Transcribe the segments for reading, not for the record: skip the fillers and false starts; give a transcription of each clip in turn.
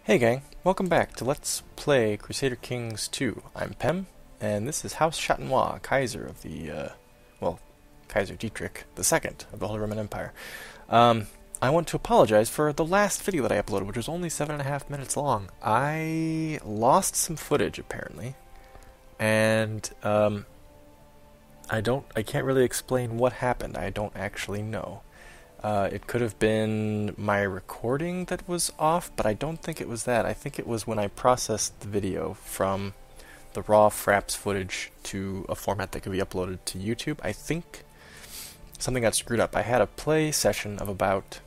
Hey gang, welcome back to Let's Play Crusader Kings 2. I'm Pem, and this is House Chatenois, Kaiser of Kaiser Dietrich II of the Holy Roman Empire. I want to apologize for the last video that I uploaded, which was only 7.5 minutes long. I lost some footage, apparently, and I can't really explain what happened. I don't actually know. It could have been my recording that was off, but I don't think it was that. I think it was when I processed the video from the raw fraps footage to a format that could be uploaded to YouTube. I think something got screwed up. I had a play session of about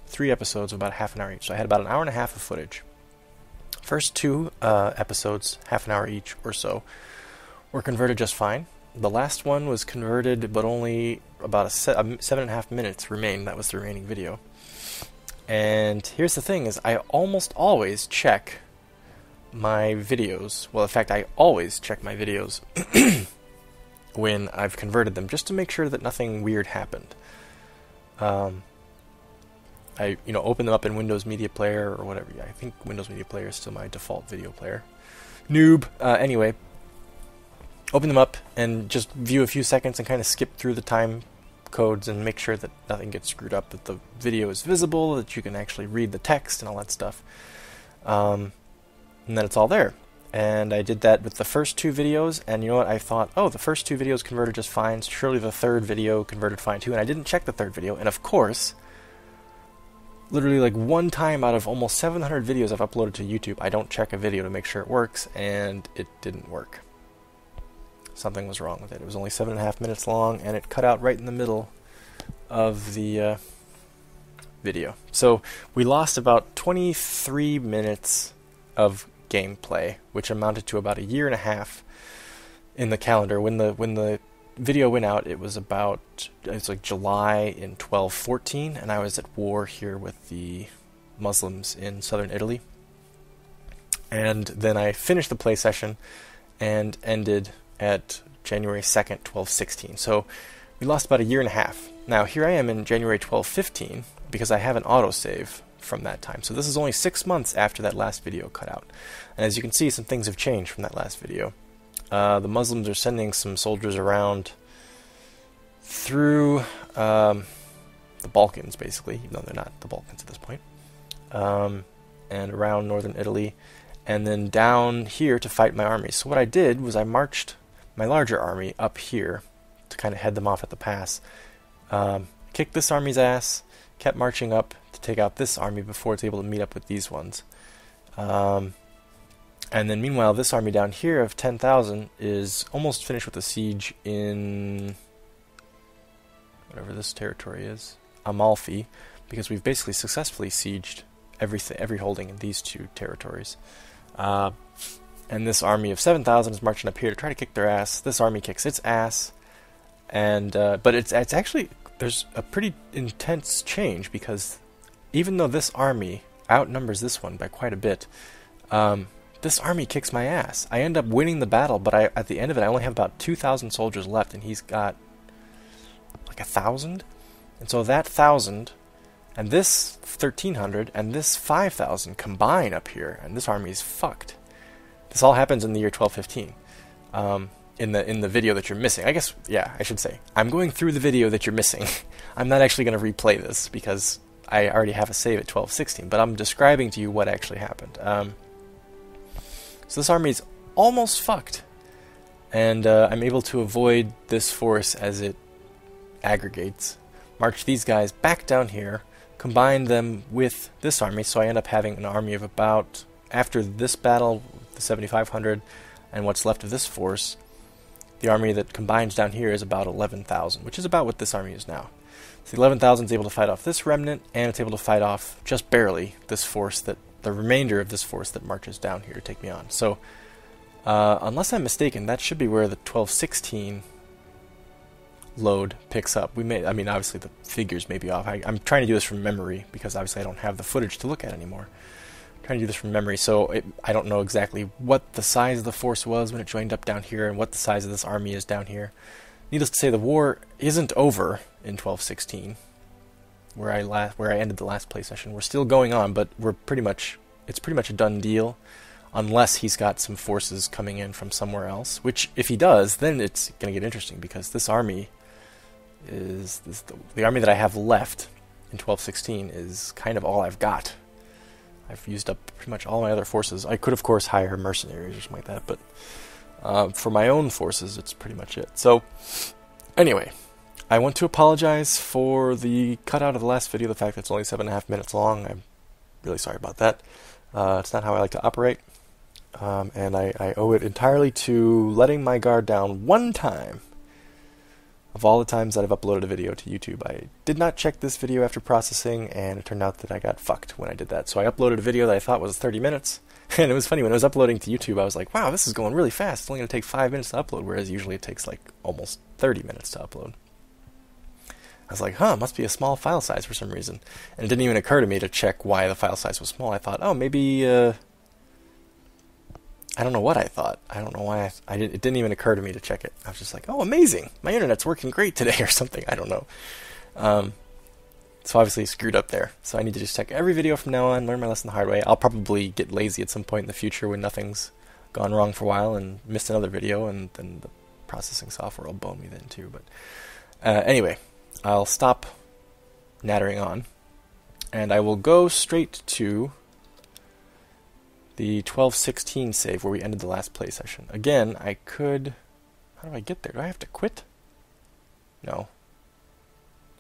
3 episodes of about half an hour each, so I had about an hour and a half of footage. First 2 episodes, half an hour each or so, were converted just fine. The last one was converted, but only about 7.5 minutes remained. That was the remaining video. And here's the thing, is I almost always check my videos. Well, in fact, I always check my videos when I've converted them, just to make sure that nothing weird happened. I open them up in Windows Media Player or whatever. Yeah, I think Windows Media Player is still my default video player. Noob! Anyway. Open them up and just view a few seconds and kind of skip through the time codes and make sure that nothing gets screwed up, that the video is visible, that you can actually read the text and all that stuff. And then it's all there. And I did that with the first 2 videos, and you know what? I thought, oh, the first 2 videos converted just fine, surely the third video converted fine too, and I didn't check the third video, and of course, literally like one time out of almost 700 videos I've uploaded to YouTube, I don't check a video to make sure it works, and it didn't work. Something was wrong with it. It was only 7.5 minutes long, and it cut out right in the middle of the video. So we lost about 23 minutes of gameplay, which amounted to about 1.5 years in the calendar. When the video went out, it was like July in 1214, and I was at war here with the Muslims in southern Italy. And then I finished the play session and ended at January 2nd, 1216. So we lost about 1.5 years. Now here I am in January 1215 because I have an autosave from that time. So this is only 6 months after that last video cut out. And as you can see, some things have changed from that last video. The Muslims are sending some soldiers around through the Balkans, basically, even though they're not the Balkans at this point, and around northern Italy, and then down here to fight my armies. So what I did was I marched my larger army up here to kind of head them off at the pass. Kicked this army's ass, kept marching up to take out this army before it's able to meet up with these ones. And then meanwhile, this army down here of 10,000 is almost finished with the siege in whatever this territory is, Amalfi, because we've basically successfully sieged every holding in these 2 territories. And this army of 7,000 is marching up here to try to kick their ass. This army kicks its ass, and but it's actually, there's a pretty intense change, because even though this army outnumbers this one by quite a bit, this army kicks my ass. I end up winning the battle, but at the end of it I only have about 2,000 soldiers left, and he's got like 1,000. And so that 1,000 and this 1,300 and this 5,000 combine up here, and this army is fucked. This all happens in the year 1215. In the video that you're missing. I guess, yeah, I should say. I'm going through the video that you're missing. I'm not actually going to replay this, because I already have a save at 1216, but I'm describing to you what actually happened. So this army is almost fucked, and I'm able to avoid this force as it aggregates, march these guys back down here, combine them with this army, so I end up having an army of about, after this battle, the 7,500, and what's left of this force, the army that combines down here is about 11,000, which is about what this army is now. So the 11,000 is able to fight off this remnant, and it's able to fight off, just barely, this force the remainder of this force that marches down here to take me on. So, unless I'm mistaken, that should be where the 1216 load picks up. Obviously the figures may be off. I'm trying to do this from memory, because obviously I don't have the footage to look at anymore. I'm trying to do this from memory, so I don't know exactly what the size of the force was when it joined up down here, and what the size of this army is down here. Needless to say, the war isn't over in 1216, where I ended the last play session. We're still going on, but we're pretty much it's pretty much a done deal, unless he's got some forces coming in from somewhere else, which if he does, then it's going to get interesting, because this army is the army that I have left in 1216 is kind of all I've got. I've used up pretty much all my other forces. I could, of course, hire mercenaries or something like that, but for my own forces, it's pretty much it. So, anyway, I want to apologize for the cutout of the last video, the fact that it's only 7.5 minutes long. I'm really sorry about that. It's not how I like to operate, and I owe it entirely to letting my guard down one time. Of all the times that I've uploaded a video to YouTube, I did not check this video after processing, and it turned out that I got fucked when I did that. So I uploaded a video that I thought was 30 minutes, and it was funny, when I was uploading to YouTube, I was like, wow, this is going really fast. It's only going to take 5 minutes to upload, whereas usually it takes like almost 30 minutes to upload. I was like, huh, must be a small file size for some reason. And it didn't even occur to me to check why the file size was small. I thought, oh, maybe, I don't know what I thought. I don't know why it didn't even occur to me to check it. I was just like, oh, amazing. My internet's working great today or something. I don't know. So obviously screwed up there. So I need to just check every video from now on, learn my lesson the hard way. I'll probably get lazy at some point in the future when nothing's gone wrong for a while and missed another video, and then the processing software will bone me then too. But anyway, I'll stop nattering on, and I will go straight to the 1216 save where we ended the last play session. Again, I could... How do I get there? Do I have to quit? No.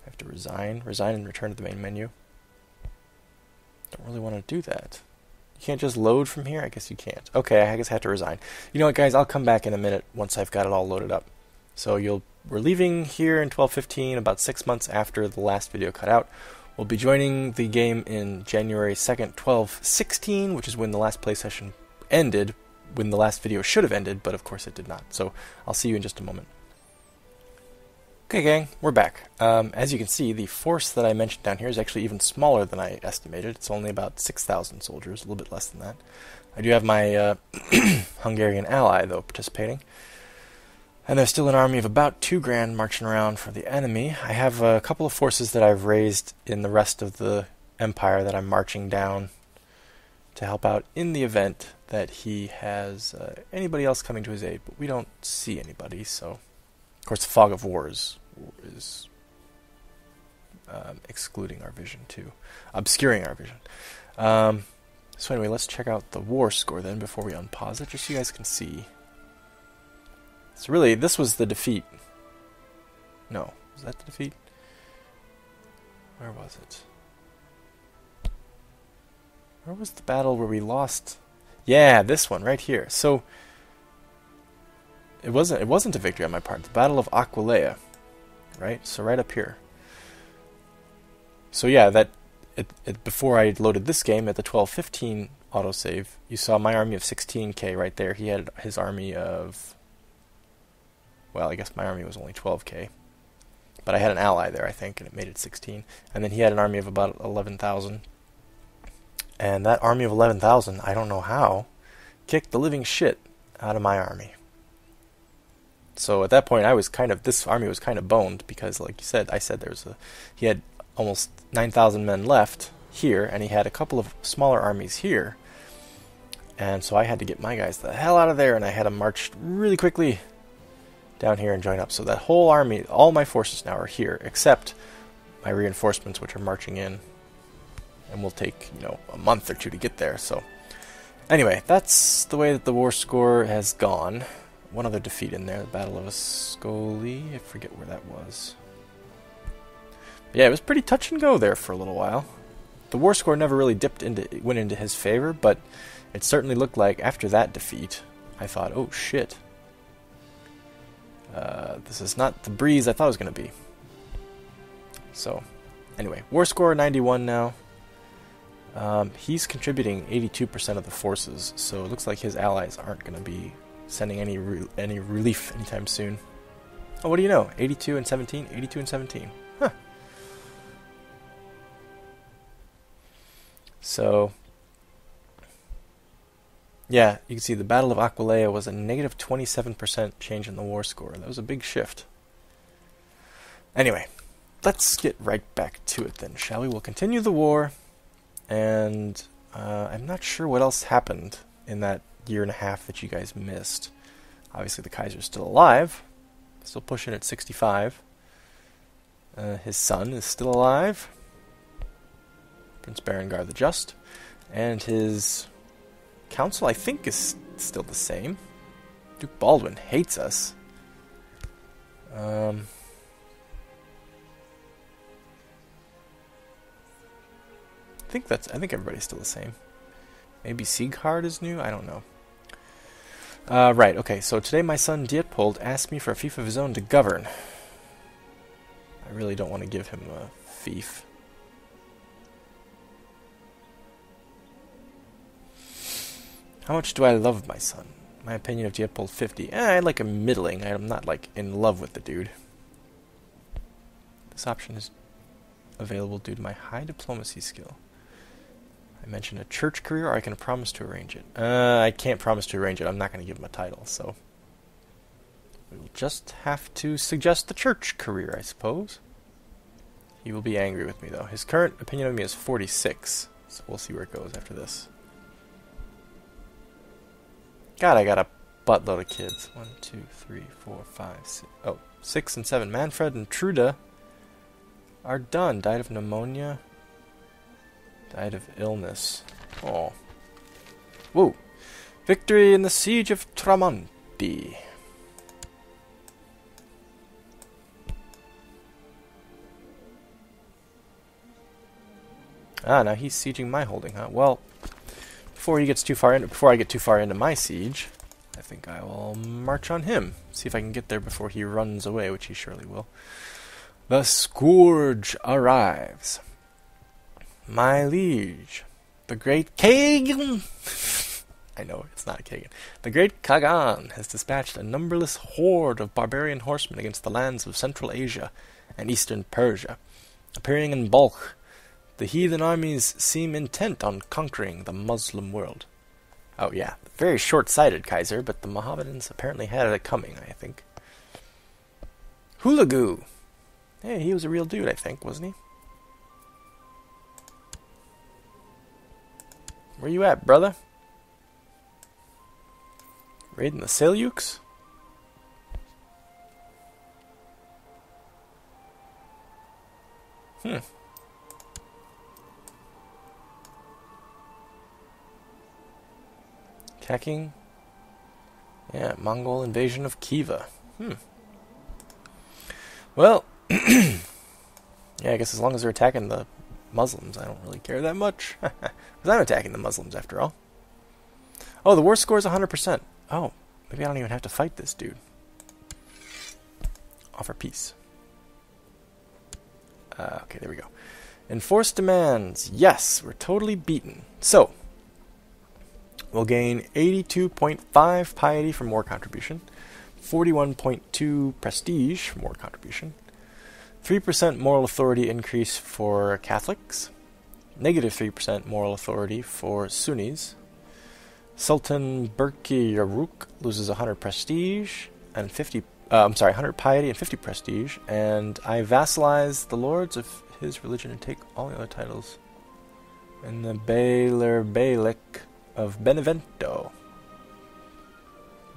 I have to resign. Resign and return to the main menu. Don't really want to do that. You can't just load from here? I guess you can't. Okay, I guess I have to resign. You know what, guys? I'll come back in a minute once I've got it all loaded up. So we're leaving here in 1215 about 6 months after the last video cut out. We'll be joining the game in January 2nd, 1216, which is when the last play session ended, when the last video should have ended, but of course it did not. So I'll see you in just a moment. Okay, gang, we're back. As you can see, the force that I mentioned down here is actually even smaller than I estimated. It's only about 6,000 soldiers, a little bit less than that. I do have my Hungarian ally, though, participating. And there's still an army of about 2 grand marching around for the enemy. I have a couple of forces that I've raised in the rest of the empire that I'm marching down to help out in the event that he has anybody else coming to his aid. But we don't see anybody, so... Of course, the fog of war is excluding our vision, too. Obscuring our vision. So anyway, let's check out the war score then before we unpause it, just so you guys can see. So really, this was the defeat. No, was that the defeat? Where was it? Where was the battle where we lost? Yeah, this one right here. So it wasn't a victory on my part. The Battle of Aquileia, right? So right up here. So yeah, before I loaded this game at the 1215 autosave, you saw my army of 16k right there. He had his army of... Well, I guess my army was only 12k. But I had an ally there, I think, and it made it 16. And then he had an army of about 11,000. And that army of 11,000, I don't know how, kicked the living shit out of my army. So at that point, this army was kind of boned, because, like you said, he had almost 9,000 men left here, and he had a couple of smaller armies here. And so I had to get my guys the hell out of there, and I had them march really quickly down here and join up. So that whole army, all my forces now are here, except my reinforcements, which are marching in, and will take, a month or two to get there. So anyway, that's the way that the war score has gone. One other defeat in there, the Battle of Ascoli. I forget where that was. But yeah, it was pretty touch and go there for a little while. The war score never really went into his favor, but it certainly looked like after that defeat, I thought, oh shit. This is not the breeze I thought it was going to be. So, anyway, war score 91 now. He's contributing 82% of the forces, so it looks like his allies aren't going to be sending any relief anytime soon. Oh, what do you know? 82 and 17? 82 and 17. Huh. So, yeah, you can see the Battle of Aquileia was a negative 27% change in the war score. That was a big shift. Anyway, let's get right back to it then, shall we? We'll continue the war, and I'm not sure what else happened in that year and a half that you guys missed. Obviously, the Kaiser's still alive, still pushing at 65. His son is still alive, Prince Berengar the Just, and his council, I think, is still the same. Duke Baldwin hates us. I think everybody's still the same. Maybe Sieghard is new? I don't know. Right, okay, so today my son Dietpold asked me for a fief of his own to govern. I really don't want to give him a fief. How much do I love my son? My opinion of Dietpold 50. I like him middling. I'm not, like, in love with the dude. This option is available due to my high diplomacy skill. I mentioned a church career, or I can promise to arrange it. I can't promise to arrange it. I'm not going to give him a title, so... we will just have to suggest the church career, I suppose. He will be angry with me, though. His current opinion of me is 46, so we'll see where it goes after this. God, I got a buttload of kids. 1, 2, 3, 4, 5, 6... oh, 6 and 7. Manfred and Truda are done. Died of pneumonia. Died of illness. Oh. Woo! Victory in the siege of Tramonti. Ah, now he's sieging my holding, huh? Well, before I get too far into my siege, I think I will march on him. See if I can get there before he runs away, which he surely will. The Scourge arrives. My liege, the great Kagan... I know, it's not Kagan. The great Kagan has dispatched a numberless horde of barbarian horsemen against the lands of Central Asia and Eastern Persia. Appearing in bulk, the heathen armies seem intent on conquering the Muslim world. Oh yeah, very short-sighted, Kaiser, but the Mohammedans apparently had it coming, I think. Hulagu! Hey, he was a real dude, I think, wasn't he? Where you at, brother? Raiding the Seljuks? Attacking? Yeah, Mongol invasion of Khiva. Well, yeah, I guess as long as they're attacking the Muslims, I don't really care that much. Because I'm attacking the Muslims, after all. Oh, the war score is 100%. Oh, maybe I don't even have to fight this dude. Offer peace. Okay, there we go. Enforce demands. Yes, we're totally beaten. So, we'll gain 82.5 piety from war contribution, 41.2 prestige from war contribution, 3% moral authority increase for Catholics, negative 3% moral authority for Sunnis. Sultan Berki Yaruk loses 100 prestige and 100 piety and 50 prestige, and I vassalize the lords of his religion and take all the other titles. And the Baylor Bailick of Benevento.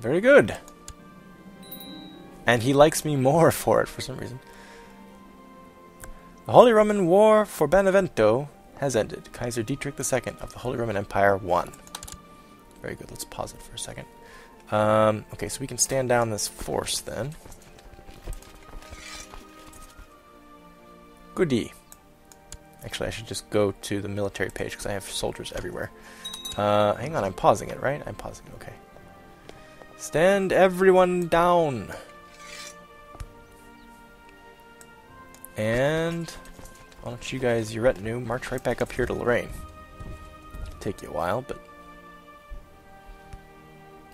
Very good. And he likes me more for it for some reason. The Holy Roman War for Benevento has ended. Kaiser Dietrich II of the Holy Roman Empire won. Very good. Let's pause it for a second. Okay, so we can stand down this force then. Goodie. Actually, I should just go to the military page because I have soldiers everywhere. Hang on, I'm pausing it, right? I'm pausing it, okay. Stand everyone down. And why don't you guys, your retinue, march right back up here to Lorraine. Take you a while, but...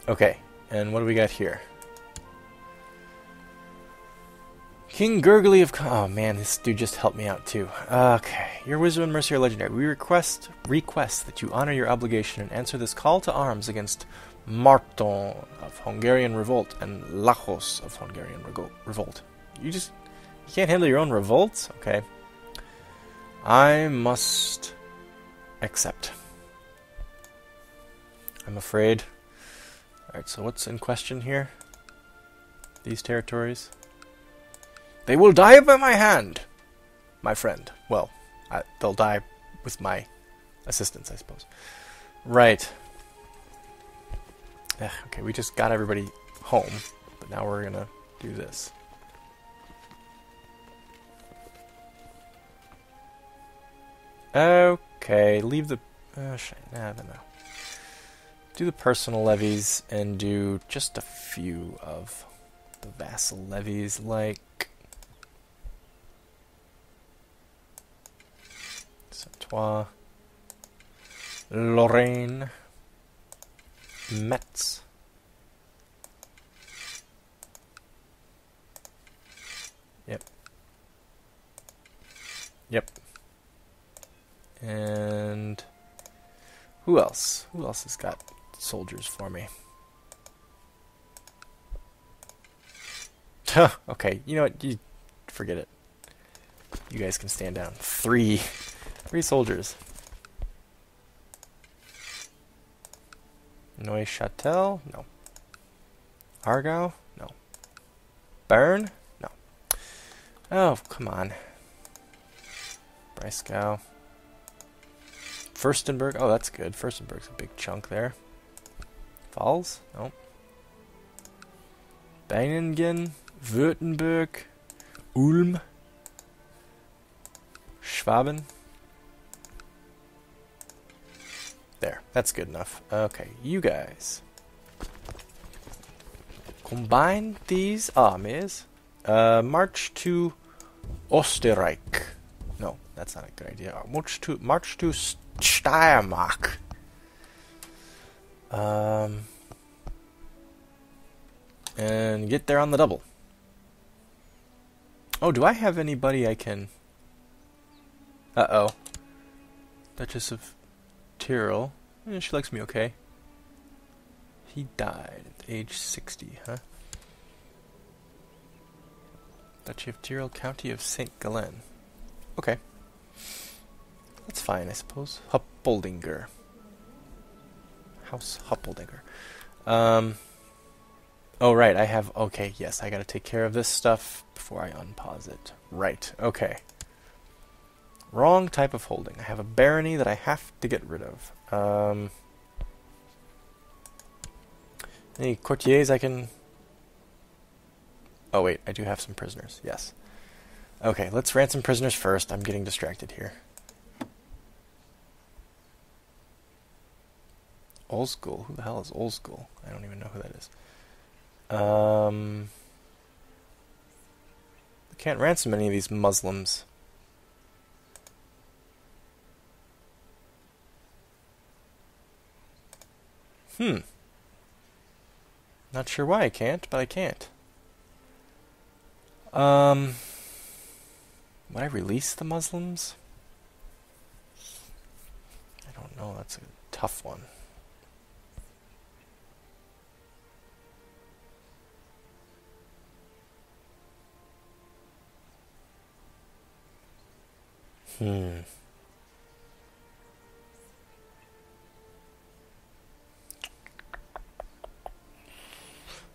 okay, and what do we got here? King Gurgly of... oh man, this dude just helped me out too. Okay, your wisdom and mercy are legendary. We request that you honor your obligation and answer this call to arms against Marton of Hungarian Revolt and Lachos of Hungarian Revolt. You can't handle your own revolts? Okay. I must accept. I'm afraid. Alright, so what's in question here? These territories? They will die by my hand, my friend. Well, they'll die with my assistance, I suppose. Right. Okay, we just got everybody home, but now we're gonna do this. Okay, leave the... no. Do the personal levies and do just a few of the vassal levies, like... Saint-Ouen, Lorraine, Metz. Yep. Yep. And who else? Who else has got soldiers for me? Okay, you know what? You forget it. You guys can stand down. Three soldiers. Neuchâtel? No. Argau? No. Bern? No. Oh, come on. Breisgau. Fürstenberg? Oh, that's good. Fürstenberg's a big chunk there. Pfalz? No. Beiningen? Württemberg? Ulm? Schwaben? There. That's good enough. Okay, you guys. Combine these armies. March to Österreich. No, that's not a good idea. March to Steiermark. And get there on the double. Oh, do I have anybody I can... Uh-oh. Duchess of Tyrol. Yeah, she likes me okay. He died at age 60, huh? Duchy of Tyrol, County of St. Gallen. Okay. That's fine, I suppose. Huppoldinger. House Huppoldinger. Oh, right, I have... Okay, yes, I gotta take care of this stuff before I unpause it. Right, okay. Wrong type of holding. I have a barony that I have to get rid of. Any courtiers I can... Oh, wait, I do have some prisoners, yes. Okay, let's ransom prisoners first. I'm getting distracted here. Old School? Who the hell is Old School? I don't even know who that is. I can't ransom any of these Muslims. Not sure why I can't, but I can't. Would I release the Muslims? I don't know, that's a tough one.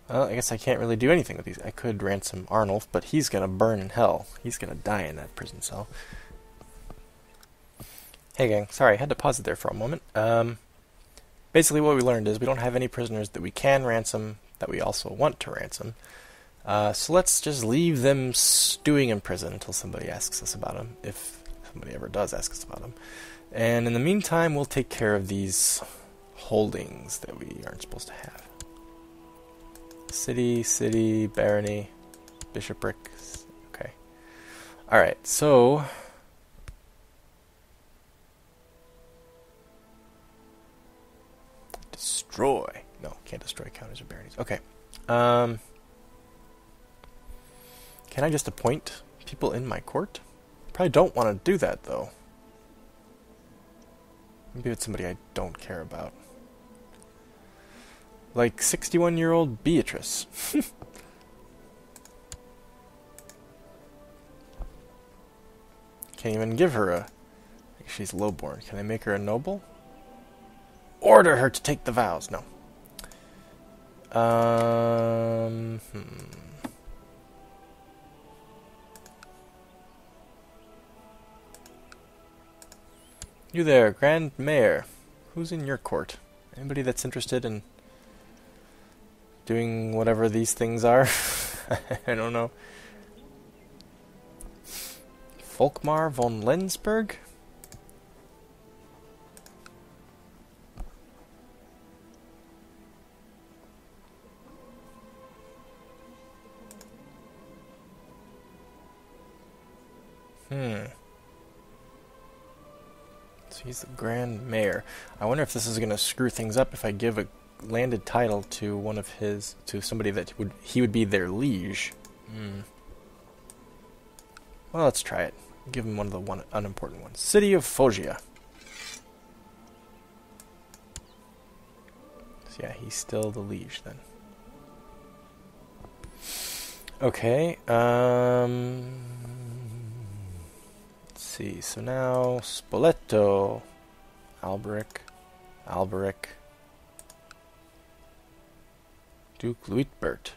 Well, I guess I can't really do anything with these. I could ransom Arnulf, but he's gonna burn in hell. He's gonna die in that prison cell. Hey gang, sorry, I had to pause it there for a moment. Basically what we learned is we don't have any prisoners that we can ransom that we also want to ransom. So let's just leave them stewing in prison until somebody asks us about them, if somebody ever does ask us about them. And in the meantime, we'll take care of these holdings that we aren't supposed to have. City, barony, bishopric. Okay. Alright, so... Destroy. No, can't destroy counties or baronies. Okay. Can I just appoint people in my court? Probably don't want to do that, though. Maybe it's somebody I don't care about. Like 61-year-old Beatrice. Can't even give her a... She's lowborn. Can I make her a noble? order her to take the vows. No. You there, Grand Mayor. Who's in your court? Anybody that's interested in doing whatever these things are? I don't know. Volkmar von Lensburg? So he's the Grand Mayor. I wonder if this is going to screw things up if I give a landed title to one of his, to somebody that he would be their liege. Well, let's try it. Give him one of the unimportant ones. City of Foggia. So yeah, he's still the liege then. Okay, let's see, so now Spoleto, Alberic, Duke Luitbert.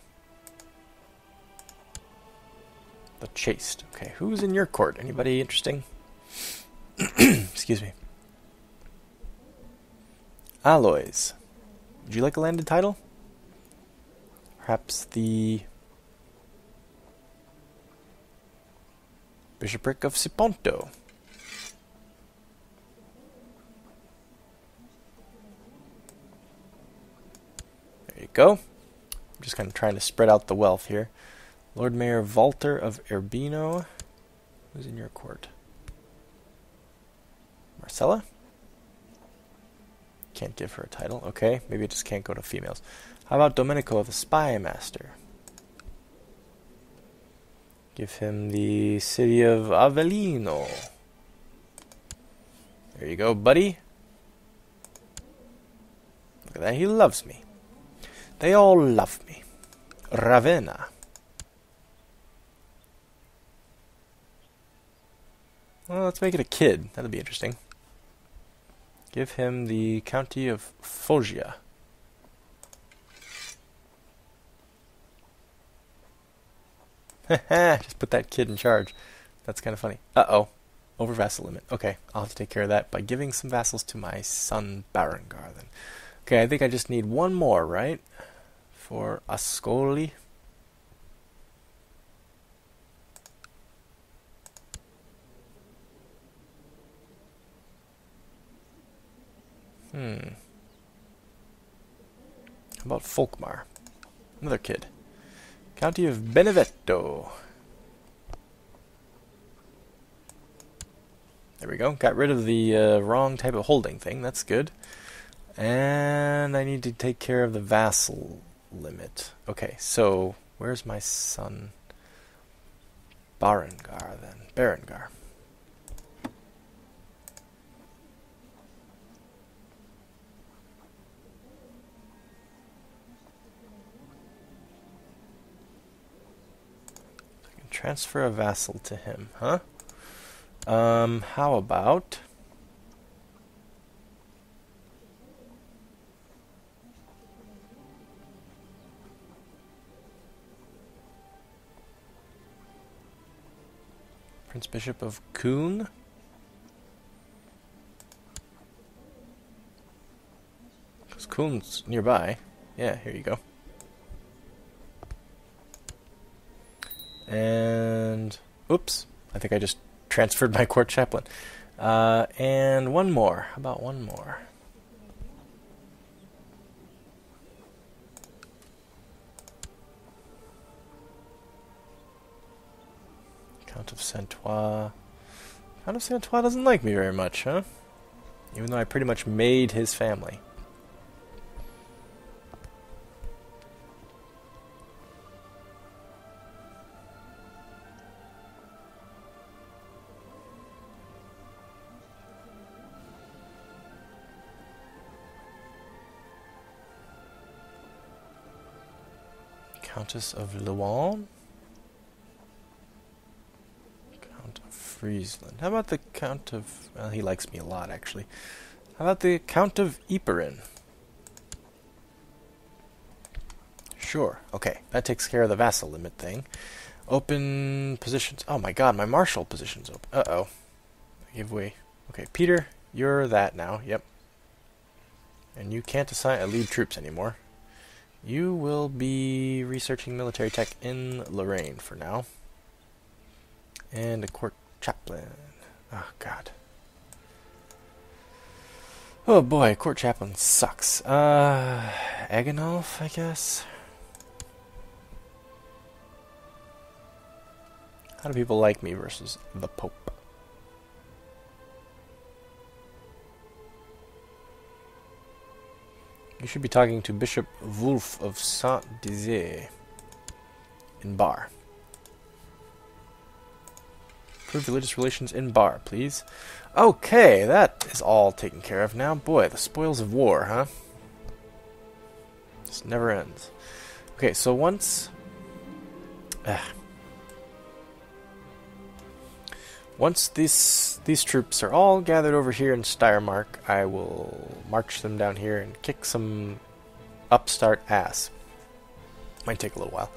The Chaste. Okay, who's in your court? Anybody interesting? Excuse me. Aloys. Would you like a landed title? Perhaps the Bishopric of Siponto. There you go. I'm just kind of trying to spread out the wealth here. Lord Mayor Walter of Urbino. Who's in your court? Marcella? Can't give her a title. Okay, maybe it just can't go to females. How about Domenico the Spy Master? Give him the city of Avellino. There you go, buddy. Look at that, he loves me. They all love me. Ravenna. Well, let's make it a kid. That'll be interesting. Give him the county of Foggia. Just put that kid in charge. That's kind of funny. Uh-oh. Over vassal limit. Okay, I'll have to take care of that by giving some vassals to my son Berengar then. Okay, I think I just need one more, right? For Ascoli. How about Volkmar? Another kid. County of Benevento. There we go. Got rid of the wrong type of holding thing. That's good. And I need to take care of the vassal limit. Okay, so where's my son? Berengar then. Berengar. Transfer a vassal to him, huh? How about Prince Bishop of Kuhn? Because Kuhn's nearby. Yeah, here you go. And, oops, I think I just transferred my court chaplain. And one more. How about one more? Count of Saint-Ouen. Count of Saint-Ouen doesn't like me very much, huh? Even though I pretty much made his family. Countess of Louvain? Count of Friesland. How about the Count of... Well, he likes me a lot, actually. How about the Count of Ypern? Sure. Okay, that takes care of the vassal limit thing. Open positions. Oh my god, my marshal position's open. Uh-oh. I gave away. Okay, Peter, you're that now. Yep. And you can't assign lead troops anymore. You will be researching military tech in Lorraine for now. And a court chaplain. Oh god. Oh boy, court chaplain sucks. Agonolf, I guess? How do people like me versus the Pope? You should be talking to Bishop Wulf of Saint-Dizier in Bar. Improve religious relations in Bar, please. Okay, that is all taken care of now. Boy, the spoils of war, huh? This never ends. Okay, so once... Once these troops are all gathered over here in Steiermark, I will march them down here and kick some upstart ass. Might take a little while.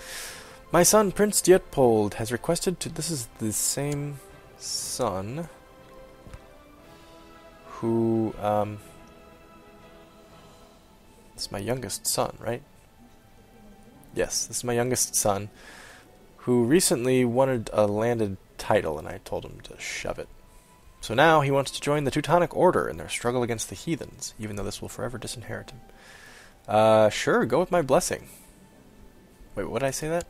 My son, Prince Dietpold, has requested to... This is the same son who... It's my youngest son, right? Yes, this is my youngest son, who recently wanted a landed title, and I told him to shove it. So now he wants to join the Teutonic Order in their struggle against the heathens, even though this will forever disinherit him. Sure, go with my blessing. Wait, what did I say that?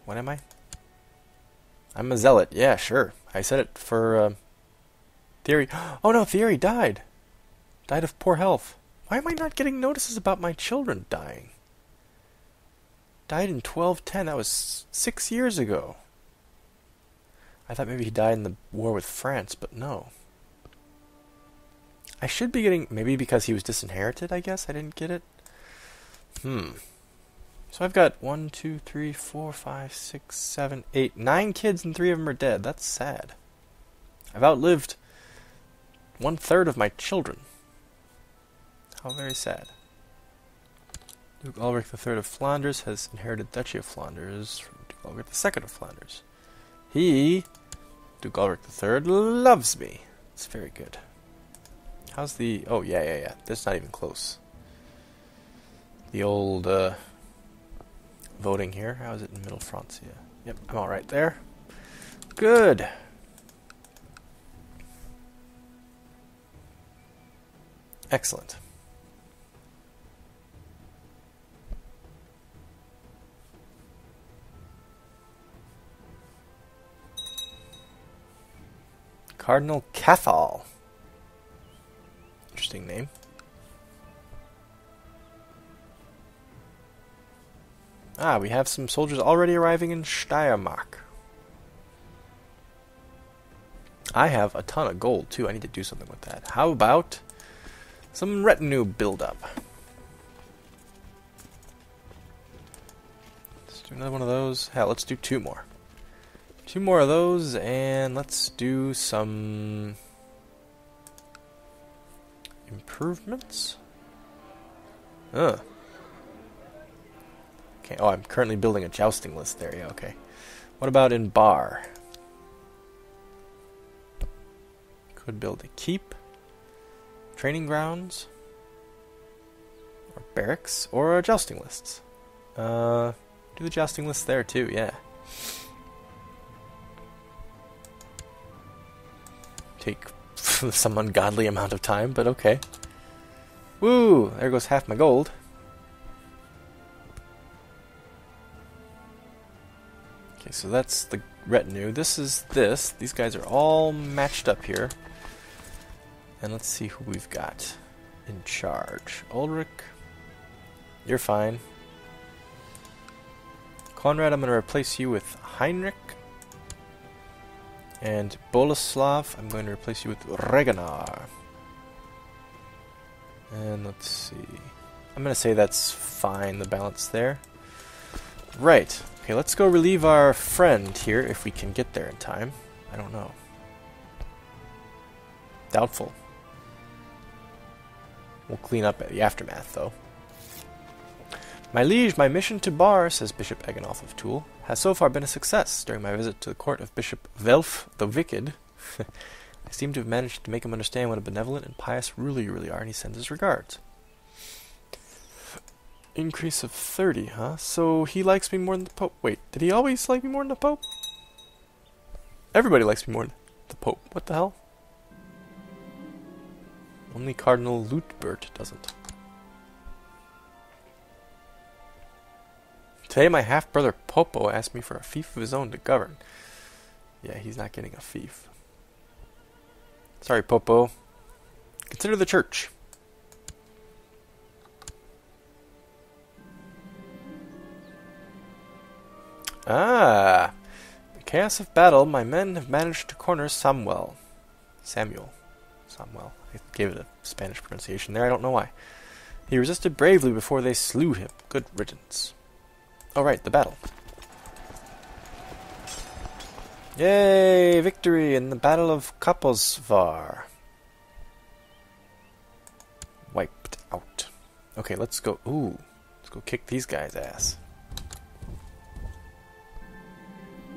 What am I? I'm a zealot. Yeah, sure. I said it for, Theory. Oh no, Theory died. Died of poor health. Why am I not getting notices about my children dying? Died in 1210. That was 6 years ago. I thought maybe he died in the war with France, but no. I should be getting... Maybe because he was disinherited, I guess? I didn't get it? So I've got 1, 2, 3, 4, 5, 6, 7, 8, 9 kids and 3 of them are dead. That's sad. I've outlived 1/3 of my children. How very sad. Duke Ulrich III of Flanders has inherited Duchy of Flanders from Duke Ulrich II of Flanders. He, Duke Ulrich III, loves me. It's very good. How's the... Oh, yeah. That's not even close. The old voting here. How is it in Middle Francia? Yep, I'm all right there. Good. Excellent. Cardinal Cathal. Interesting name. Ah, we have some soldiers already arriving in Steiermark. I have a ton of gold, too. I need to do something with that. How about some retinue buildup? Let's do another one of those. Hell, let's do 2 more. 2 more of those, and let's do some improvements. Okay. Oh, I'm currently building a jousting list there. Yeah, okay. What about in Bar? Could build a keep, training grounds, or barracks, or jousting lists. Do the jousting list there too. Yeah. Take some ungodly amount of time, but okay. Woo! There goes half my gold. Okay, so that's the retinue. This is this. These guys are all matched up here. And let's see who we've got in charge. Ulrich, you're fine. Conrad, I'm going to replace you with Heinrich. And Boleslav, I'm going to replace you with Regenar. And let's see. I'm going to say that's fine, the balance there. Right. Okay, let's go relieve our friend here, if we can get there in time. I don't know. Doubtful. We'll clean up the aftermath, though. My liege, my mission to Bar, says Bishop Eganolf of Toul, has so far been a success. During my visit to the court of Bishop Welf the Wicked, I seem to have managed to make him understand what a benevolent and pious ruler you really are, and he sends his regards. Increase of 30, huh? So he likes me more than the Pope. Wait, did he always like me more than the Pope? Everybody likes me more than the Pope. What the hell? Only Cardinal Luitbert doesn't. Today my half-brother Popo asked me for a fief of his own to govern. Yeah, he's not getting a fief. Sorry, Popo. Consider the church. Ah! In the chaos of battle, my men have managed to corner Samuel. Samuel. I gave it a Spanish pronunciation there, I don't know why. He resisted bravely before they slew him. Good riddance. Oh right, the battle. Yay! Victory in the Battle of Kaposvar. Wiped out. Okay, let's go. Ooh, let's go kick these guys' ass.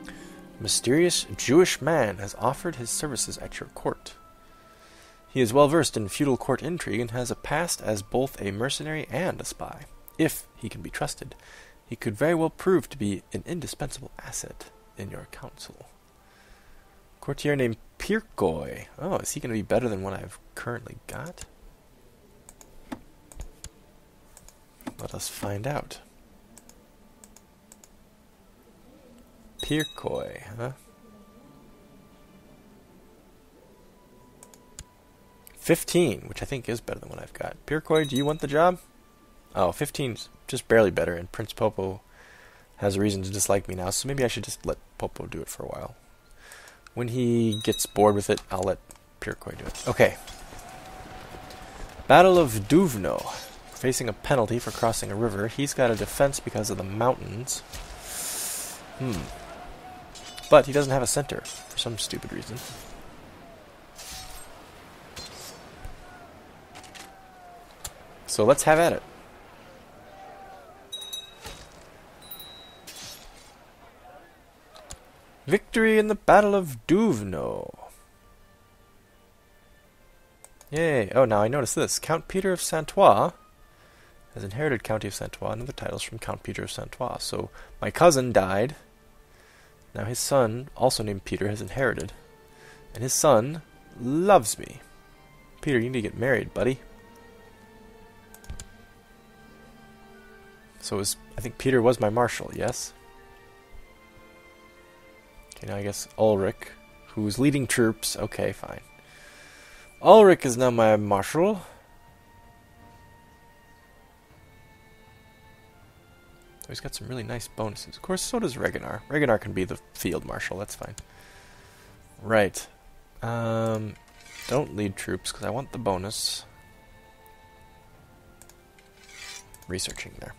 A mysterious Jewish man has offered his services at your court. He is well versed in feudal court intrigue and has a past as both a mercenary and a spy. If he can be trusted, he could very well prove to be an indispensable asset in your council. Courtier named Pirkoy. Oh, is he going to be better than what I've currently got? Let us find out. Pirkoy, huh? 15, which I think is better than what I've got. Pirkoy, do you want the job? Oh, 15's just barely better, and Prince Popo has a reason to dislike me now, so maybe I should just let Popo do it for a while. When he gets bored with it, I'll let Pirkoy do it. Okay. Battle of Duvno. Facing a penalty for crossing a river. He's got a defense because of the mountains. But he doesn't have a center for some stupid reason. So let's have at it. Victory in the Battle of Duvno. Yay. Oh, now I notice this. Count Peter of Santois has inherited County of Santois and other titles from Count Peter of Santois. So my cousin died. Now his son, also named Peter, has inherited. And his son loves me. Peter, you need to get married, buddy. So I think Peter was my marshal, yes? Okay, now I guess Ulrich, who's leading troops. Okay, fine. Ulrich is now my marshal. Oh, he's got some really nice bonuses. Of course, so does Reginar. Reginar can be the field marshal, that's fine. Right. Don't lead troops, because I want the bonus. Researching there.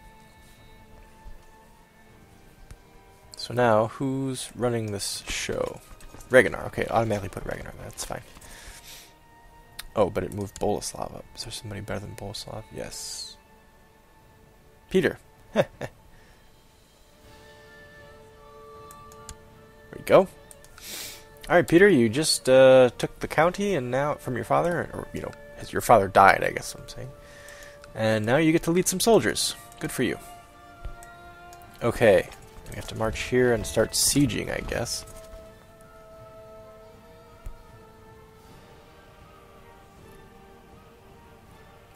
So now, who's running this show? Reginar. Okay, automatically put Reginar there. That's fine. Oh, but it moved Boleslav up. Is there somebody better than Boleslav? Yes. Peter. There we go. Alright, Peter, you just took the county and now from your father, or, you know, as your father died, I guess I'm saying. And now you get to lead some soldiers. Good for you. Okay. We have to march here and start sieging, I guess.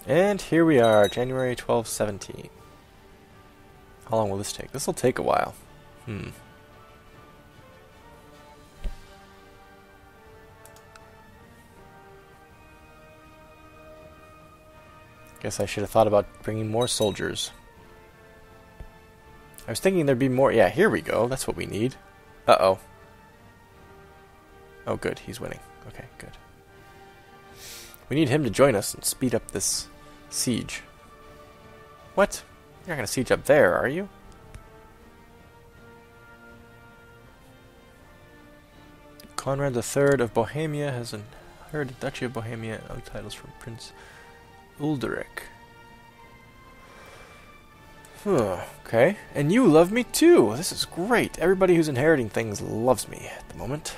And here we are, January 1217. How long will this take? This will take a while. Guess I should have thought about bringing more soldiers. I was thinking there'd be more. Yeah, here we go. That's what we need. Uh-oh. Oh, good. He's winning. Okay, good. We need him to join us and speed up this siege. What? You're not going to siege up there, are you? Conrad III of Bohemia has inherited the Duchy of Bohemia and other titles from Prince Ulderic. Okay. And you love me too. This is great. Everybody who's inheriting things loves me at the moment.